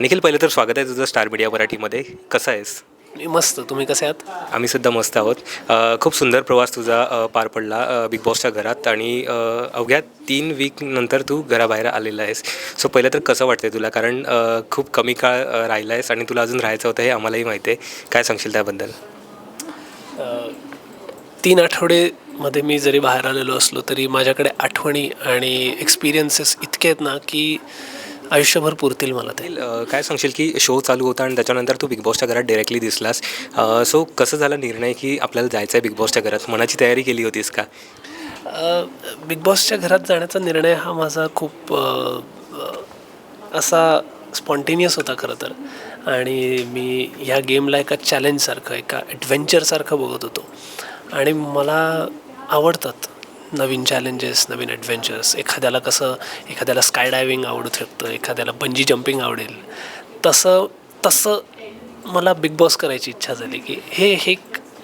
निखिल, पहिलं तर स्वागत आहे तुझं स्टार मीडिया मराठीमध्ये. कसा आहेस? मी मस्त. तुम्ही कसे आहात? आम्ही सुद्धा मस्त आहोत. खूप सुंदर प्रवास तुझा पार पडला बिग बॉसच्या घरात आणि अवघ्या 3 वीक नंतर तू घराबाहेर आलेला आहेस. सो पहिलं तर कसं वाटतंय तुला? कारण खूप कमी काळ राहिला आहेस आणि तुला अजून राहायचं होतं हे आम्हालाही माहिती आहे. काय सांगशील त्याबद्दल? 3 आठवडेमध्ये मी जरी बाहेर आलेलो असलो तरी माझ्याकडे आठवणी आणि एक्सपिरियन्सेस इतके आहेत ना की आयुष्यभर पुरतील मला ते. निखिल, काय सांगशील की शो चालू होता आणि त्याच्यानंतर तू बिग बॉसच्या घरात डायरेक्टली दिसलास. सो कसं झाला निर्णय की आपल्याला जायचं आहे बिग बॉसच्या घरात? मनाची तयारी केली होतीस का? बिग बॉसच्या घरात जाण्याचा निर्णय हा माझा खूप असा स्पॉन्टेनियस होता खरं तर. आणि मी ह्या गेमला एका चॅलेंजसारखं, एका ॲडव्हेंचरसारखं बघत होतो. आणि मला आवडतात नवीन चॅलेंजेस, नवीन ॲडव्हेंचर्स. एखाद्याला स्काय डायविंग आवडू शकतं, एखाद्याला बंजी जम्पिंग आवडेल. तसं तसं मला बिग बॉस करायची इच्छा झाली की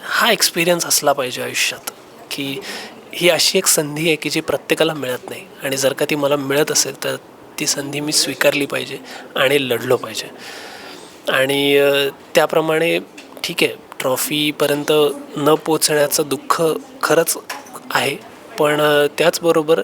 हा एक्सपिरियन्स असला पाहिजे आयुष्यात, की ही अशी एक संधी आहे की जी प्रत्येकाला मिळत नाही. आणि जर का ती मला मिळत असेल तर ती संधी मी स्वीकारली पाहिजे आणि लढलो पाहिजे. आणि त्याप्रमाणे ठीक आहे, ट्रॉफीपर्यंत न पोचण्याचं दुःख खरंच आहे. पण त्याचबरोबर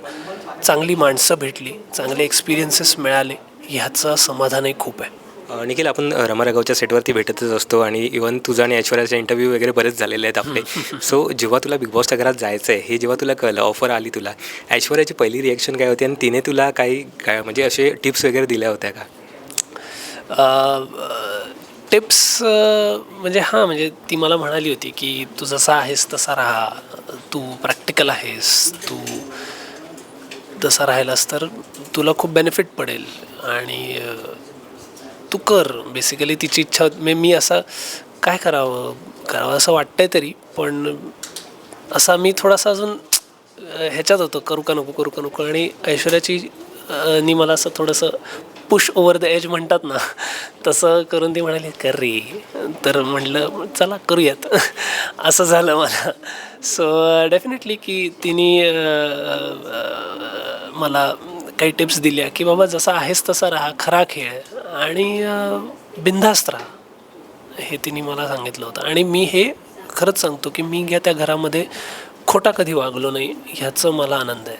चांगली माणसं भेटली, चांगले एक्सपिरियन्सेस मिळाले, ह्याचं समाधानही खूप आहे. निखिल, आपण रमा राघवच्या सेटवरती भेटतच असतो आणि इवन तुझा आणि ऐश्वर्याचे इंटरव्ह्यू वगैरे बरेच झालेले आहेत आपले. सो जेव्हा तुला बिग बॉसच्या घरात जायचं आहे हे जेव्हा तुला कळलं, ऑफर आली तुला, ऐश्वर्याची पहिली रिॲक्शन काय होती आणि तिने तुला काय म्हणजे असे टिप्स वगैरे दिल्या होत्या का? टिप्स म्हणजे म्हणजे ती मला म्हणाली होती की तू जसा आहेस तसा राहा, तू प्रॅक्टिकल आहेस, तू तसा राहिलास तर तुला खूप बेनिफिट पडेल. आणि तू कर. बेसिकली तिची इच्छा होती. मी असं काय करावं असं वाटतंय तरी, पण असा मी थोडासा अजून ह्याच्यात होतो, करू का नको. आणि ऐश्वर्याची नी मला असं थोडंसं पुश ओव्हर द एज म्हणतात ना, तसं करून ती म्हणाली कर रे. तर म्हटलं चला करूयात. असं झालं मला. सो डेफिनेटली की तिने मला काही टिप्स दिल्या की बाबा जसा आहेस तसा राहा, खरा खेळ आणि बिनधास्त राहा, हे तिने मला सांगितलं होतं. आणि मी हे खरंच सांगतो की मी त्या घरामध्ये खोटा कधी वागलो नाही, ह्याचं मला आनंद आहे.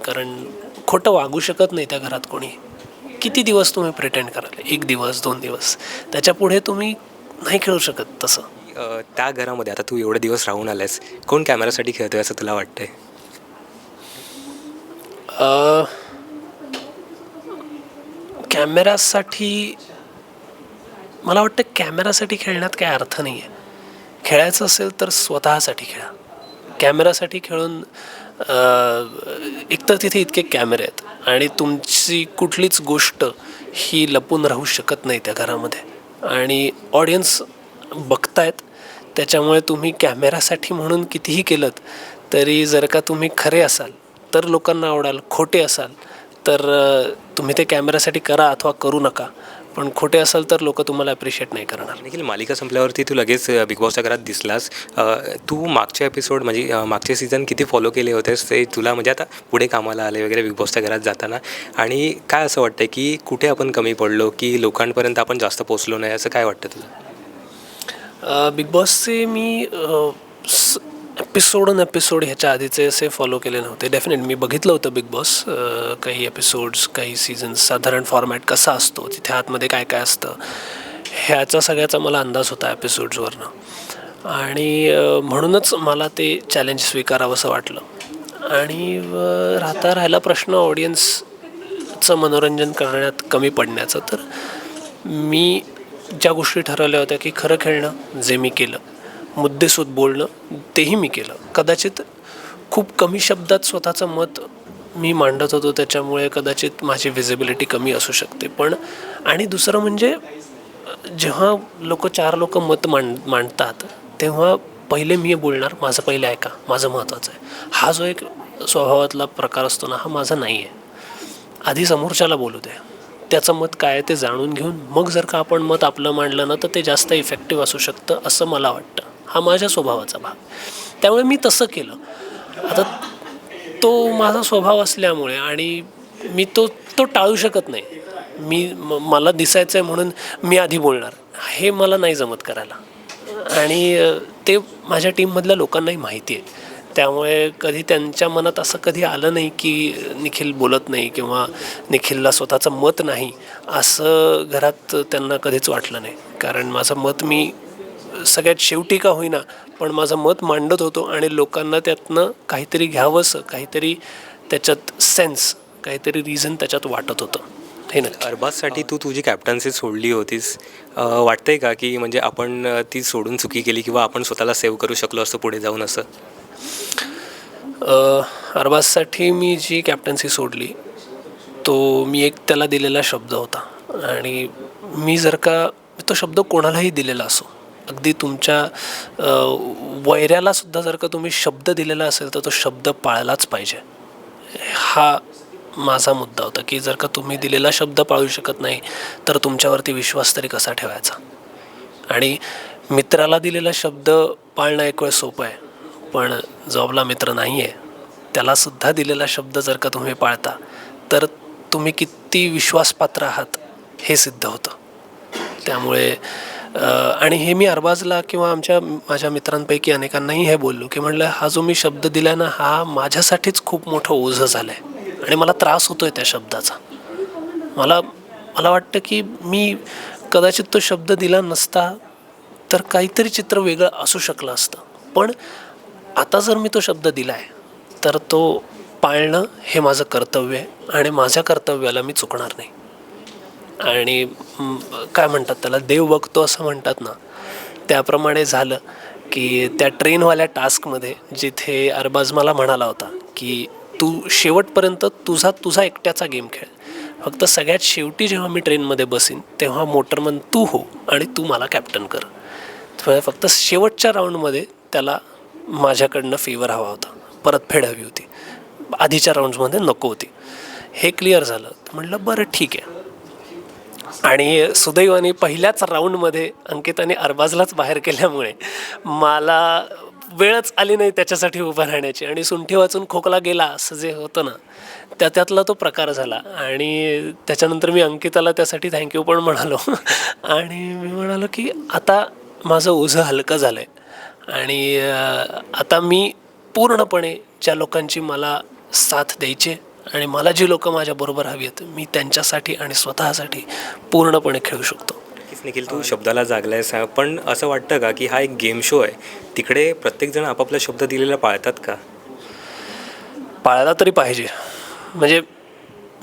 कारण खोटं वागू शकत नाही त्या घरात कोणी. किती दिवस तुम्ही प्रिटेंड कराल? 1 दिवस, 2 दिवस, त्याच्यापुढे तुम्ही नाही खेळू शकत तसं. त्या घरामध्ये आता तू एवढे दिवस राहून आलायस, कोण कॅमेरासाठी खेळतोय असं तुला वाटतंय? कॅमेरासाठी मला वाटतं कॅमेरासाठी खेळण्यात काही अर्थ नाही आहे. खेळायचं असेल तर स्वतःसाठी खेळा. कॅमेरासाठी खेळून एकतर तिथे इतके कॅमेरे आहेत आणि तुमची कुठलीच गोष्ट ही लपून राहू शकत नाही त्या घरामध्ये. आणि ऑडियन्स बघतायत, त्याच्यामुळे तुम्ही कॅमेरासाठी म्हणून कितीही केलं तरी जर का तुम्ही खरे असाल तर लोकांना आवडाल, खोटे असाल तर तुम्ही ते कॅमेरासाठी करा अथवा करू नका. पण खोटे असाल तर लोक तुम्हाला ॲप्रिशिएट नाही करणार. निखिल, मालिका संपल्यावरती तू लगेच बिग बॉसच्या घरात दिसलास. तू मागचे एपिसोड म्हणजे मागचे सीझन किती फॉलो केले होतेस ते तुला म्हणजे आता पुढे कामाला आले वगैरे बिग बॉसच्या घरात जाताना, आणि काय असं वाटतं की कुठे आपण कमी पडलो की लोकांपर्यंत आपण जास्त पोचलो नाही, असं काय वाटतं तुला? बिग बॉसचे मी एपिसोड ह्याच्या आधीचे असे फॉलो केले नव्हते. डेफिनेट मी बघितलं होतं बिग बॉस, काही एपिसोड्स, काही सीझन्स, साधारण फॉर्मॅट कसा असतो, तिथे आतमध्ये काय काय असतं, ह्याचा सगळ्याचा मला अंदाज होता एपिसोड्सवरनं. आणि म्हणूनच मला ते चॅलेंज स्वीकारावंसं वाटलं. आणि राहिला प्रश्न ऑडियन्सचं मनोरंजन करण्यात कमी पडण्याचं, तर मी ज्या गोष्टी ठरवल्या होत्या की खरं खेळणं, जे मी केलं, मुद्देसूद बोलणं, तेही मी केलं. कदाचित खूप कमी शब्दात स्वतःचं मत मी मांडत होतो, त्याच्यामुळे कदाचित माझी व्हिजिबिलिटी कमी असू शकते. पण आणि दुसरं म्हणजे जेव्हा 4 लोक मत मांडतात तेव्हा पहिले मी बोलणार, माझं पहिले ऐका, माझं महत्त्वाचं आहे. हा जो एक स्वभावातला प्रकार असतो ना, हा माझा नाही आहे. आधी समोरच्याला बोलू दे, त्याचं मत काय आहे ते जाणून घेऊन मग जर का आपण मत आपलं मांडलं ना तर ते जास्त इफेक्टिव्ह असू शकतं असं मला वाटतं. हा माझ्या स्वभावाचा भाग. त्यामुळे मी तसं केलं. आता तो माझा स्वभाव असल्यामुळे आणि मी तो टाळू शकत नाही. मला दिसायचं आहे म्हणून मी आधी बोलणार, हे मला नाही जमत करायला. आणि ते माझ्या टीममधल्या लोकांनाही माहिती आहे. त्यामुळे कधी त्यांच्या मनात असं कधी आलं नाही की निखिल बोलत नाही किंवा निखिलला स्वतःचं मत नाही, असं घरात त्यांना कधीच वाटलं नाही. कारण माझं मत मी सगळ्यात शेवटी का होईना पण माझं मत मांडत होतो आणि लोकांना त्यातनं काहीतरी घ्यावंसं, काहीतरी त्याच्यात सेन्स, काहीतरी रिझन त्याच्यात वाटत होतं. हे नक्की. अरबाजसाठी तू तुझी कॅप्टन्सी सोडली होतीस, वाटतंय का की म्हणजे आपण ती सोडून चुकी केली किंवा आपण स्वतःला सेव्ह करू शकलो असं पुढे जाऊन असं? अरबाजसाठी मी जी कॅप्टन्सी सोडली तो मी एक त्याला दिलेला शब्द होता. आणि मी जर का तो शब्द कोणालाही दिलेला असो, अगदी तुमच्या वैऱ्यालासुद्धा जर का तुम्ही शब्द दिलेला असेल तर तो शब्द पाळलाच पाहिजे. हा माझा मुद्दा होता की जर का तुम्ही दिलेला शब्द पाळू शकत नाही तर तुमच्यावरती विश्वास तरी कसा ठेवायचा. आणि मित्राला दिलेला शब्द पाळणं एक वेळ सोपं आहे, पण जो आपला मित्र नाही आहे त्यालासुद्धा दिलेला शब्द जर का तुम्ही पाळता तर तुम्ही किती विश्वासपात्र आहात हे सिद्ध होतं. त्यामुळे आणि हे मी अरबाजला किंवा माझ्या मित्रांपैकी अनेकांनाही हे बोललो की म्हणलं हा जो मी शब्द दिला ना हा माझ्यासाठीच खूप मोठं ओझं झालं आहे आणि मला त्रास होतो आहे त्या शब्दाचा. मला वाटतं की मी कदाचित तो शब्द दिला नसता तर काहीतरी चित्र वेगळं असू शकलं असतं. पण आता जर मी तो शब्द दिला आहे तर तो पाळणं हे माझं कर्तव्य आहे आणि माझ्या कर्तव्याला मी चुकणार नाही. आणि काय म्हणतात त्याला, देव बघतो असं म्हणतात ना, त्याप्रमाणे झालं की त्या ट्रेनवाल्या टास्कमध्ये जिथे अरबाज मला म्हणाला होता की तू शेवटपर्यंत तुझा एकट्याचा गेम खेळ, फक्त सगळ्यात शेवटी जेव्हा मी ट्रेनमध्ये बसीन तेव्हा मोटरमन तू हो आणि तू मला कॅप्टन कर. फक्त शेवटच्या राऊंडमध्ये त्याला माझ्याकडनं फेवर हवा होता, परतफेड हवी होती, आधीच्या राऊंड्समध्ये नको होती. हे क्लिअर झालं. म्हटलं बरं ठीक आहे. आणि सुदैवाने पहिल्याच राऊंडमध्ये अंकिताने अरबाजलाच बाहेर केल्यामुळे मला वेळच आली नाही त्याच्यासाठी उभं राहण्याची आणि सुंठी वाचून खोकला गेला असं जे होतं ना त्यातला तो प्रकार झाला. आणि त्याच्यानंतर मी अंकिताला त्यासाठी थँक्यू पण म्हणालो. आणि मी म्हणालो की आता माझं ओझं हलकं झालं आहे आणि आता मी पूर्णपणे ज्या लोकांची मला साथ द्यायची आणि मला जी लोकं माझ्याबरोबर हवी आहेत मी त्यांच्यासाठी आणि स्वतःसाठी पूर्णपणे खेळू शकतो. निखिल, तू शब्दाला जागलायस, पण असं वाटतं का की हा एक गेम शो आहे, तिकडे प्रत्येकजण आपापला शब्द दिलेला पाळतात का? पाळला तरी पाहिजे. म्हणजे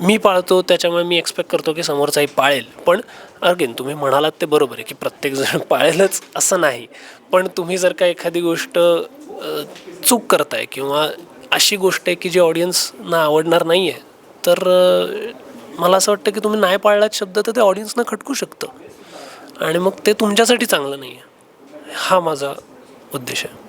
मी पाळतो त्याच्यामुळे मी एक्सपेक्ट करतो की समोरचाही पाळेल. पण अगेन तुम्ही म्हणालात ते बरोबर आहे की प्रत्येकजण पाळेलच असं नाही. पण तुम्ही जर का एखादी गोष्ट चूक करताय किंवा अशी गोष्ट आहे की जी ऑडियन्सना आवडणार नाही आहे तर मला असं वाटतं की तुम्ही नाही पाळलात शब्द तर ते ऑडियन्सना खटकू शकतं आणि मग ते तुमच्यासाठी चांगलं नाही आहे. हा माझा उद्देश आहे.